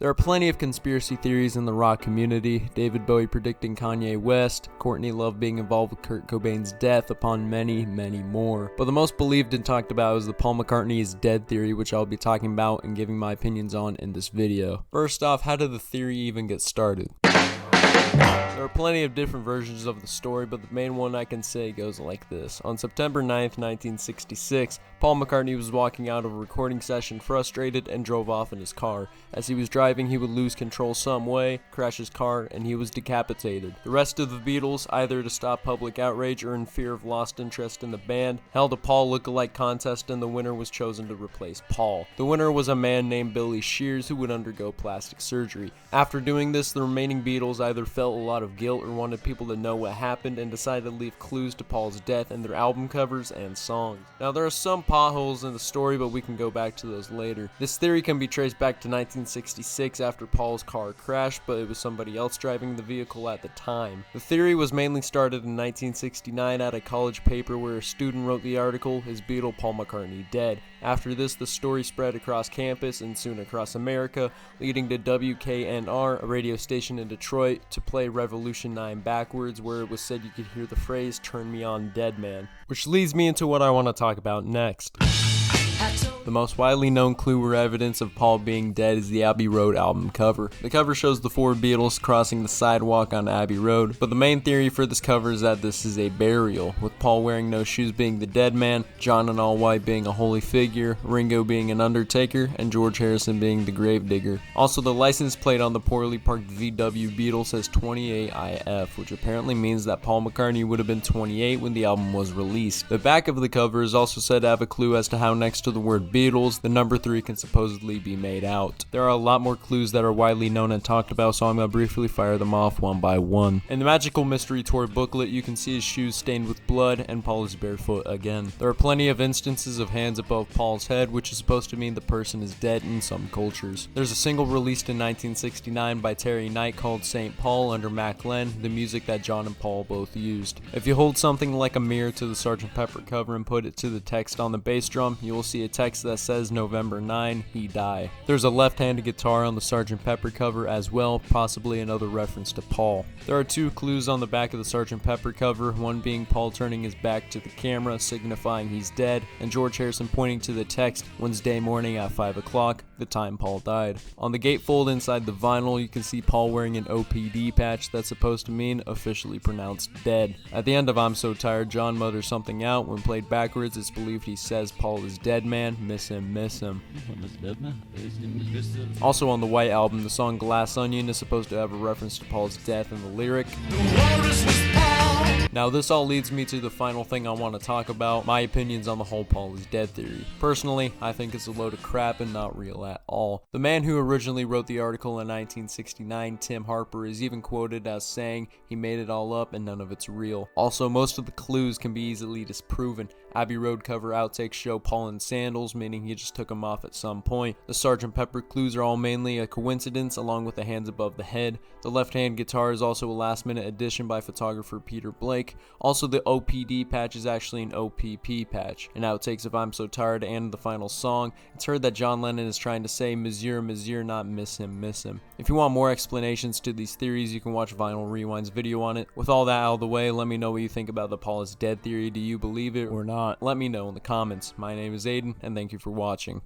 There are plenty of conspiracy theories in the rock community, David Bowie predicting Kanye West, Courtney Love being involved with Kurt Cobain's death, upon many, many more. But the most believed and talked about is the Paul McCartney is dead theory, which I'll be talking about and giving my opinions on in this video. First off, how did the theory even get started? There are plenty of different versions of the story, but the main one I can say goes like this. On September 9th, 1966, Paul McCartney was walking out of a recording session frustrated and drove off in his car. As he was driving, he would lose control some way, crash his car, and he was decapitated. The rest of the Beatles, either to stop public outrage or in fear of lost interest in the band, held a Paul look-alike contest, and the winner was chosen to replace Paul. The winner was a man named Billy Shears, who would undergo plastic surgery. After doing this, the remaining Beatles either felt a lot of guilt or wanted people to know what happened and decided to leave clues to Paul's death in their album covers and songs. Now, there are some potholes in the story, but we can go back to those later. This theory can be traced back to 1966 after Paul's car crashed, but it was somebody else driving the vehicle at the time. The theory was mainly started in 1969 at a college paper where a student wrote the article, "Is Beatle Paul McCartney Dead?" After this, the story spread across campus and soon across America, leading to WKNR, a radio station in Detroit, to play Revolution 9 backwards, where it was said you could hear the phrase, "Turn me on, dead man." Which leads me into what I want to talk about next. The most widely known clue or evidence of Paul being dead is the Abbey Road album cover. The cover shows the four Beatles crossing the sidewalk on Abbey Road, but the main theory for this cover is that this is a burial, with Paul wearing no shoes being the dead man, John in all white being a holy figure, Ringo being an undertaker, and George Harrison being the gravedigger. Also, the license plate on the poorly parked VW Beetle says 28IF, which apparently means that Paul McCartney would have been 28 when the album was released. The back of the cover is also said to have a clue as to how next to the word Beatles, the number 3 can supposedly be made out. There are a lot more clues that are widely known and talked about, so I'm going to briefly fire them off one by one. In the Magical Mystery Tour booklet, you can see his shoes stained with blood, and Paul is barefoot again. There are plenty of instances of hands above Paul's head, which is supposed to mean the person is dead in some cultures. There's a single released in 1969 by Terry Knight called St. Paul under Mac Len, the music that John and Paul both used. If you hold something like a mirror to the Sgt. Pepper cover and put it to the text on the bass drum, you will see a text that says November 9, he die. There's a left-handed guitar on the Sgt. Pepper cover as well, possibly another reference to Paul. There are 2 clues on the back of the Sgt. Pepper cover, one being Paul turning his back to the camera, signifying he's dead, and George Harrison pointing to the text, Wednesday morning at 5 o'clock, the time Paul died. On the gatefold inside the vinyl, you can see Paul wearing an OPD patch that's supposed to mean officially pronounced dead. At the end of I'm So Tired, John mutters something out. When played backwards, it's believed he says Paul is dead man, miss him, miss him. Also on the White Album, the song Glass Onion is supposed to have a reference to Paul's death in the lyric. Now this all leads me to the final thing I want to talk about, my opinions on the whole Paul is dead theory. Personally, I think it's a load of crap and not real at all. The man who originally wrote the article in 1969, Tim Harper, is even quoted as saying he made it all up and none of it's real. Also, most of the clues can be easily disproven. Abbey Road cover outtakes show Paul in sandals, meaning he just took them off at some point. The Sgt. Pepper clues are all mainly a coincidence, along with the hands above the head. The left-hand guitar is also a last-minute addition by photographer Peter Blake. Also, the OPD patch is actually an OPP patch. In outtakes of I'm So Tired and the final song, it's heard that John Lennon is trying to say Monsieur, Monsieur, not miss him, miss him. If you want more explanations to these theories, you can watch Vinyl Rewind's video on it. With all that out of the way, let me know what you think about the Paul is dead theory. Do you believe it or not? Let me know in the comments. My name is Aiden, and thank you for watching.